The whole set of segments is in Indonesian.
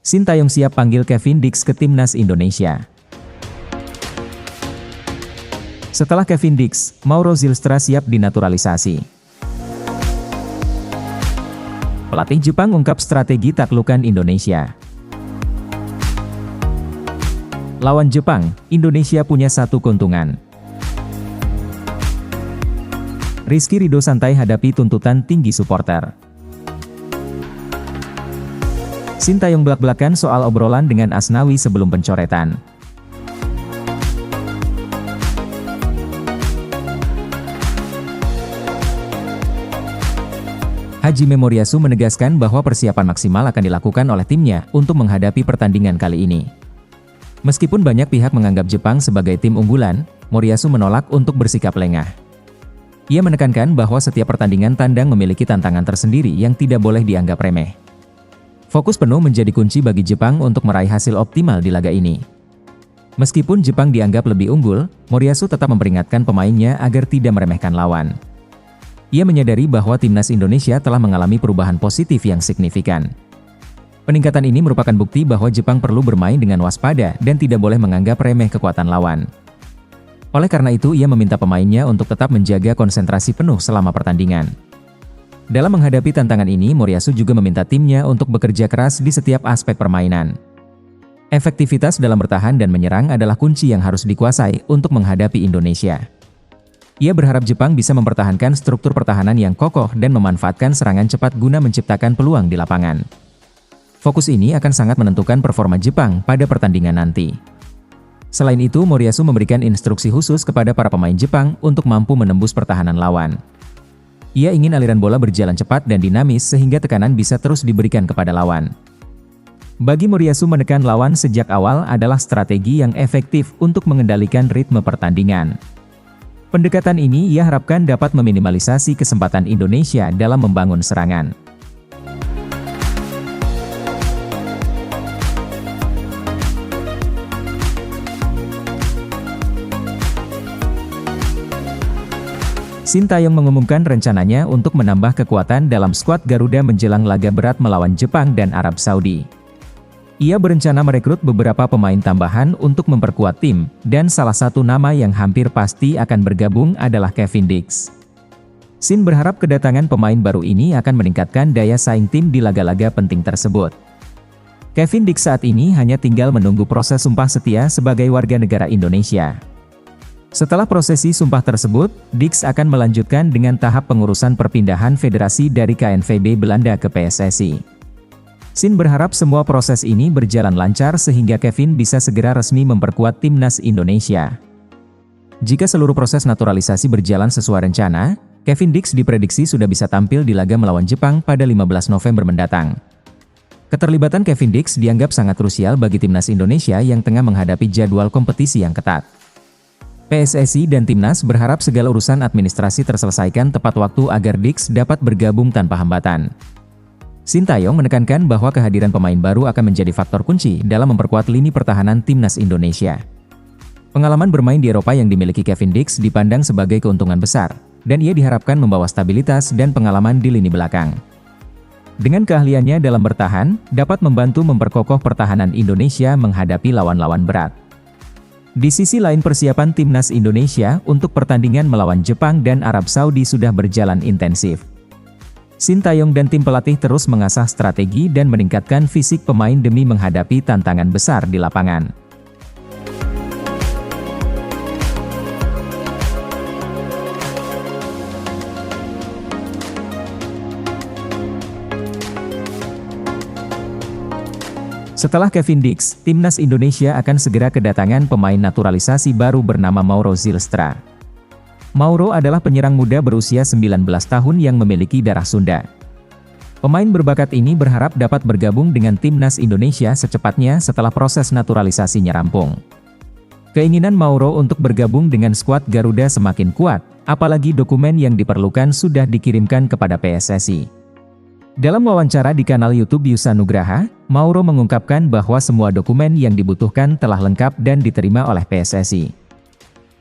Sintayong siap panggil Kevin Dix ke timnas Indonesia. Setelah Kevin Dix, Mauro Zylstra siap dinaturalisasi. Pelatih Jepang ungkap strategi taklukan Indonesia. Lawan Jepang, Indonesia punya satu keuntungan. Rizky Ridho santai hadapi tuntutan tinggi supporter. Sintayong belak-belakan soal obrolan dengan Asnawi sebelum pencoretan. Hajime Moriyasu menegaskan bahwa persiapan maksimal akan dilakukan oleh timnya untuk menghadapi pertandingan kali ini. Meskipun banyak pihak menganggap Jepang sebagai tim unggulan, Moriyasu menolak untuk bersikap lengah. Ia menekankan bahwa setiap pertandingan tandang memiliki tantangan tersendiri yang tidak boleh dianggap remeh. Fokus penuh menjadi kunci bagi Jepang untuk meraih hasil optimal di laga ini. Meskipun Jepang dianggap lebih unggul, Moriyasu tetap memperingatkan pemainnya agar tidak meremehkan lawan. Ia menyadari bahwa timnas Indonesia telah mengalami perubahan positif yang signifikan. Peningkatan ini merupakan bukti bahwa Jepang perlu bermain dengan waspada dan tidak boleh menganggap remeh kekuatan lawan. Oleh karena itu, ia meminta pemainnya untuk tetap menjaga konsentrasi penuh selama pertandingan. Dalam menghadapi tantangan ini, Moriyasu juga meminta timnya untuk bekerja keras di setiap aspek permainan. Efektivitas dalam bertahan dan menyerang adalah kunci yang harus dikuasai untuk menghadapi Indonesia. Ia berharap Jepang bisa mempertahankan struktur pertahanan yang kokoh dan memanfaatkan serangan cepat guna menciptakan peluang di lapangan. Fokus ini akan sangat menentukan performa Jepang pada pertandingan nanti. Selain itu, Moriyasu memberikan instruksi khusus kepada para pemain Jepang untuk mampu menembus pertahanan lawan. Ia ingin aliran bola berjalan cepat dan dinamis sehingga tekanan bisa terus diberikan kepada lawan. Bagi Moriyasu, menekan lawan sejak awal adalah strategi yang efektif untuk mengendalikan ritme pertandingan. Pendekatan ini ia harapkan dapat meminimalisasi kesempatan Indonesia dalam membangun serangan. Sintayong mengumumkan rencananya untuk menambah kekuatan dalam skuad Garuda menjelang laga berat melawan Jepang dan Arab Saudi. Ia berencana merekrut beberapa pemain tambahan untuk memperkuat tim, dan salah satu nama yang hampir pasti akan bergabung adalah Kevin Dix. Sin berharap kedatangan pemain baru ini akan meningkatkan daya saing tim di laga-laga penting tersebut. Kevin Dix saat ini hanya tinggal menunggu proses sumpah setia sebagai warga negara Indonesia. Setelah prosesi sumpah tersebut, Dix akan melanjutkan dengan tahap pengurusan perpindahan federasi dari KNVB Belanda ke PSSI. Sin berharap semua proses ini berjalan lancar sehingga Kevin bisa segera resmi memperkuat timnas Indonesia. Jika seluruh proses naturalisasi berjalan sesuai rencana, Kevin Dix diprediksi sudah bisa tampil di laga melawan Jepang pada 15 November mendatang. Keterlibatan Kevin Dix dianggap sangat krusial bagi timnas Indonesia yang tengah menghadapi jadwal kompetisi yang ketat. PSSI dan timnas berharap segala urusan administrasi terselesaikan tepat waktu agar Dix dapat bergabung tanpa hambatan. Sintayong menekankan bahwa kehadiran pemain baru akan menjadi faktor kunci dalam memperkuat lini pertahanan timnas Indonesia. Pengalaman bermain di Eropa yang dimiliki Kevin Dix dipandang sebagai keuntungan besar, dan ia diharapkan membawa stabilitas dan pengalaman di lini belakang. Dengan keahliannya dalam bertahan, dapat membantu memperkokoh pertahanan Indonesia menghadapi lawan-lawan berat. Di sisi lain, persiapan timnas Indonesia untuk pertandingan melawan Jepang dan Arab Saudi sudah berjalan intensif. Sintayong dan tim pelatih terus mengasah strategi dan meningkatkan fisik pemain demi menghadapi tantangan besar di lapangan. Setelah Kevin Dix, timnas Indonesia akan segera kedatangan pemain naturalisasi baru bernama Mauro Zylstra. Mauro adalah penyerang muda berusia 19 tahun yang memiliki darah Sunda. Pemain berbakat ini berharap dapat bergabung dengan timnas Indonesia secepatnya setelah proses naturalisasinya rampung. Keinginan Mauro untuk bergabung dengan skuad Garuda semakin kuat, apalagi dokumen yang diperlukan sudah dikirimkan kepada PSSI. Dalam wawancara di kanal YouTube Yusa Nugraha, Mauro mengungkapkan bahwa semua dokumen yang dibutuhkan telah lengkap dan diterima oleh PSSI.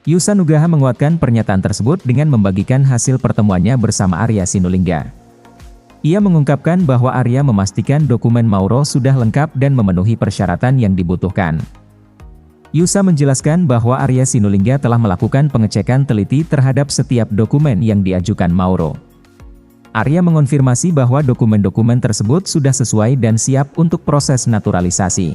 Yusa Nugraha menguatkan pernyataan tersebut dengan membagikan hasil pertemuannya bersama Arya Sinulinga. Ia mengungkapkan bahwa Arya memastikan dokumen Mauro sudah lengkap dan memenuhi persyaratan yang dibutuhkan. Yusa menjelaskan bahwa Arya Sinulinga telah melakukan pengecekan teliti terhadap setiap dokumen yang diajukan Mauro. Arya mengonfirmasi bahwa dokumen-dokumen tersebut sudah sesuai dan siap untuk proses naturalisasi.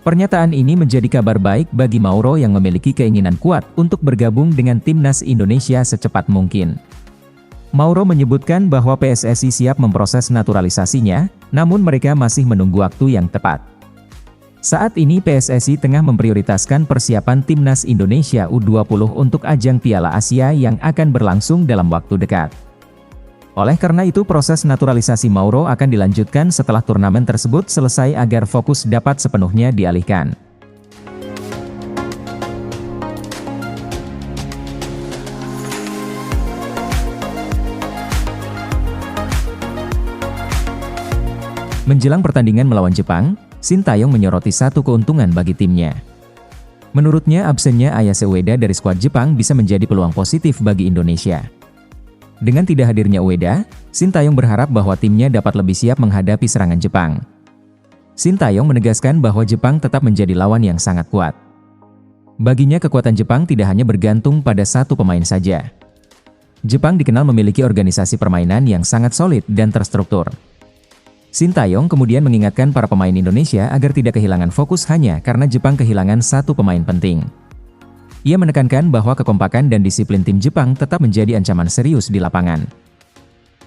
Pernyataan ini menjadi kabar baik bagi Mauro yang memiliki keinginan kuat untuk bergabung dengan timnas Indonesia secepat mungkin. Mauro menyebutkan bahwa PSSI siap memproses naturalisasinya, namun mereka masih menunggu waktu yang tepat. Saat ini PSSI tengah memprioritaskan persiapan timnas Indonesia U20 untuk ajang Piala Asia yang akan berlangsung dalam waktu dekat. Oleh karena itu proses naturalisasi Mauro akan dilanjutkan setelah turnamen tersebut selesai agar fokus dapat sepenuhnya dialihkan. Menjelang pertandingan melawan Jepang, Sintayong menyoroti satu keuntungan bagi timnya. Menurutnya absennya Ayase Ueda dari skuad Jepang bisa menjadi peluang positif bagi Indonesia. Dengan tidak hadirnya Ueda, Sintayong berharap bahwa timnya dapat lebih siap menghadapi serangan Jepang. Sintayong menegaskan bahwa Jepang tetap menjadi lawan yang sangat kuat. Baginya kekuatan Jepang tidak hanya bergantung pada satu pemain saja. Jepang dikenal memiliki organisasi permainan yang sangat solid dan terstruktur. Sintayong kemudian mengingatkan para pemain Indonesia agar tidak kehilangan fokus hanya karena Jepang kehilangan satu pemain penting. Ia menekankan bahwa kekompakan dan disiplin tim Jepang tetap menjadi ancaman serius di lapangan.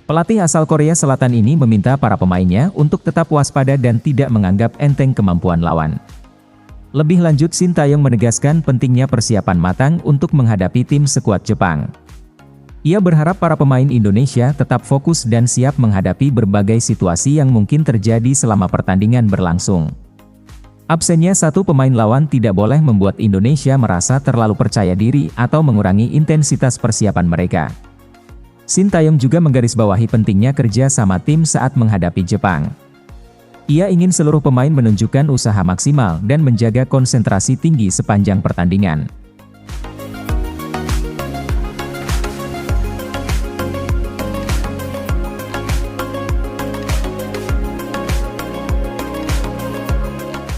Pelatih asal Korea Selatan ini meminta para pemainnya untuk tetap waspada dan tidak menganggap enteng kemampuan lawan. Lebih lanjut, Sintayong menegaskan pentingnya persiapan matang untuk menghadapi tim sekuat Jepang. Ia berharap para pemain Indonesia tetap fokus dan siap menghadapi berbagai situasi yang mungkin terjadi selama pertandingan berlangsung. Absennya satu pemain lawan tidak boleh membuat Indonesia merasa terlalu percaya diri atau mengurangi intensitas persiapan mereka. Sintayong juga menggarisbawahi pentingnya kerja sama tim saat menghadapi Jepang. Ia ingin seluruh pemain menunjukkan usaha maksimal dan menjaga konsentrasi tinggi sepanjang pertandingan.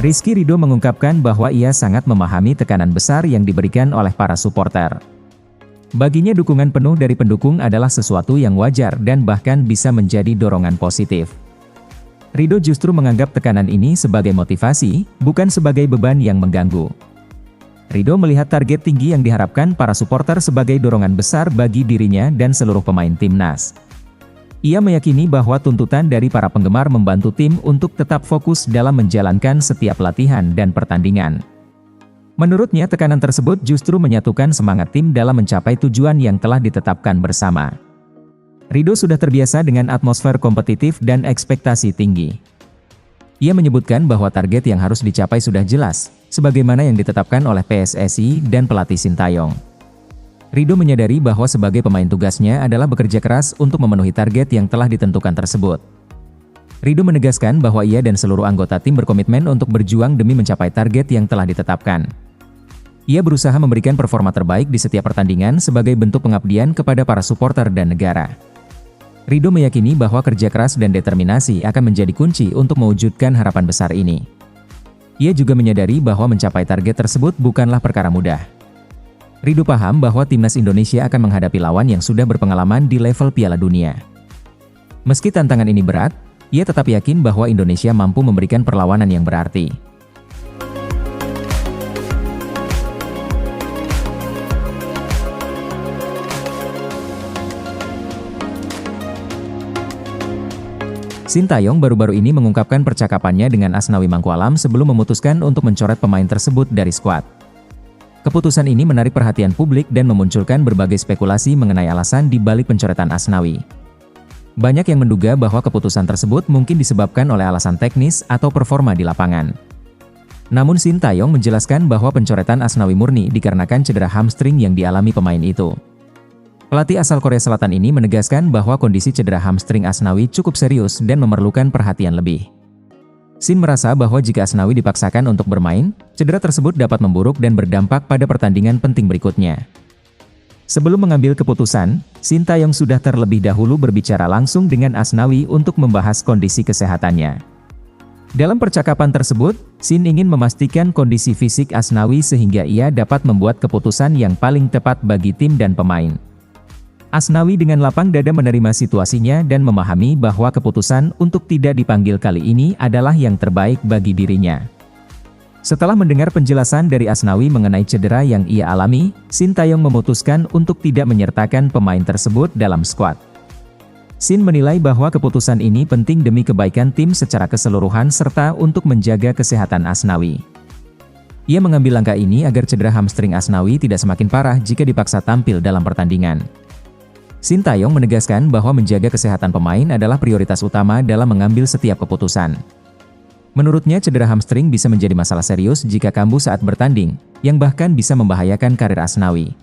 Rizky Ridho mengungkapkan bahwa ia sangat memahami tekanan besar yang diberikan oleh para supporter. Baginya dukungan penuh dari pendukung adalah sesuatu yang wajar dan bahkan bisa menjadi dorongan positif. Ridho justru menganggap tekanan ini sebagai motivasi, bukan sebagai beban yang mengganggu. Ridho melihat target tinggi yang diharapkan para supporter sebagai dorongan besar bagi dirinya dan seluruh pemain timnas. Ia meyakini bahwa tuntutan dari para penggemar membantu tim untuk tetap fokus dalam menjalankan setiap latihan dan pertandingan. Menurutnya tekanan tersebut justru menyatukan semangat tim dalam mencapai tujuan yang telah ditetapkan bersama. Ridho sudah terbiasa dengan atmosfer kompetitif dan ekspektasi tinggi. Ia menyebutkan bahwa target yang harus dicapai sudah jelas, sebagaimana yang ditetapkan oleh PSSI dan pelatih Sintayong. Ridho menyadari bahwa sebagai pemain tugasnya adalah bekerja keras untuk memenuhi target yang telah ditentukan tersebut. Ridho menegaskan bahwa ia dan seluruh anggota tim berkomitmen untuk berjuang demi mencapai target yang telah ditetapkan. Ia berusaha memberikan performa terbaik di setiap pertandingan sebagai bentuk pengabdian kepada para supporter dan negara. Ridho meyakini bahwa kerja keras dan determinasi akan menjadi kunci untuk mewujudkan harapan besar ini. Ia juga menyadari bahwa mencapai target tersebut bukanlah perkara mudah. Ridho paham bahwa timnas Indonesia akan menghadapi lawan yang sudah berpengalaman di level Piala Dunia. Meski tantangan ini berat, ia tetap yakin bahwa Indonesia mampu memberikan perlawanan yang berarti. Sintayong baru-baru ini mengungkapkan percakapannya dengan Asnawi Mangkualam sebelum memutuskan untuk mencoret pemain tersebut dari skuad. Keputusan ini menarik perhatian publik dan memunculkan berbagai spekulasi mengenai alasan di balik pencoretan Asnawi. Banyak yang menduga bahwa keputusan tersebut mungkin disebabkan oleh alasan teknis atau performa di lapangan. Namun Sintayong menjelaskan bahwa pencoretan Asnawi murni dikarenakan cedera hamstring yang dialami pemain itu. Pelatih asal Korea Selatan ini menegaskan bahwa kondisi cedera hamstring Asnawi cukup serius dan memerlukan perhatian lebih. Sin merasa bahwa jika Asnawi dipaksakan untuk bermain, cedera tersebut dapat memburuk dan berdampak pada pertandingan penting berikutnya. Sebelum mengambil keputusan, Shin Taeyong sudah terlebih dahulu berbicara langsung dengan Asnawi untuk membahas kondisi kesehatannya. Dalam percakapan tersebut, Shin ingin memastikan kondisi fisik Asnawi sehingga ia dapat membuat keputusan yang paling tepat bagi tim dan pemain. Asnawi dengan lapang dada menerima situasinya dan memahami bahwa keputusan untuk tidak dipanggil kali ini adalah yang terbaik bagi dirinya. Setelah mendengar penjelasan dari Asnawi mengenai cedera yang ia alami, Shin Taeyong memutuskan untuk tidak menyertakan pemain tersebut dalam skuad. Shin menilai bahwa keputusan ini penting demi kebaikan tim secara keseluruhan serta untuk menjaga kesehatan Asnawi. Ia mengambil langkah ini agar cedera hamstring Asnawi tidak semakin parah jika dipaksa tampil dalam pertandingan. Shin Taeyong menegaskan bahwa menjaga kesehatan pemain adalah prioritas utama dalam mengambil setiap keputusan. Menurutnya cedera hamstring bisa menjadi masalah serius jika kambuh saat bertanding, yang bahkan bisa membahayakan karir Asnawi.